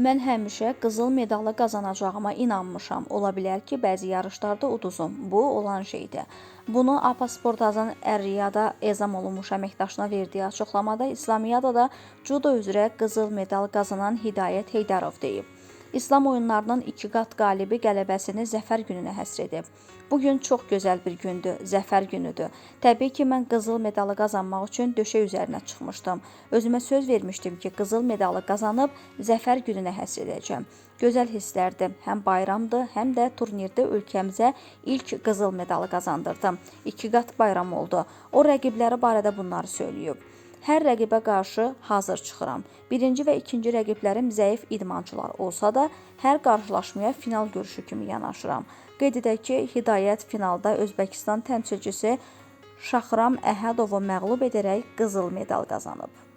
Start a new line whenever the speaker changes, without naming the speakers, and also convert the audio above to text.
Mən həmişə qızıl medalı qazanacağıma inanmışam. Ola bilər ki, bəzi yarışlarda uduzum. Bu olan şeydir. Bunu APA Sportazın Ər-Riyada ezam olunmuş əməkdaşına verdiyi açıqlamada İslamiyadada judo üzrə qızıl medal qazanan Hidayət Heydərov deyib. İslam oyunlarının 2 qat qalibi qələbəsini Zəfər gününə həsr edib. Bugün çox gözəl bir gündür, Zəfər günüdür. Təbii ki, mən qızıl medalı qazanmaq üçün döşək üzərinə çıxmışdım. Özümə söz vermişdim ki, qızıl medalı qazanıb Zəfər gününə həsr edəcəm. Gözəl hisslərdir. Həm bayramdır, həm də turnirdə ölkəmizə ilk qızıl medalı qazandırdım. 2 qat bayram oldu. O rəqibləri barədə bunları söyləyib. Hər rəqibə qarşı hazır çıxıram. Birinci və ikinci rəqiblərim zəif idmançılar olsa da, hər qarşılaşmaya final görüşü kimi yanaşıram. Qeyd edək ki, Hidayət finalda Özbəkistan təmsilçisi Şaxram Əhədovu məğlub edərək qızıl medal qazanıb.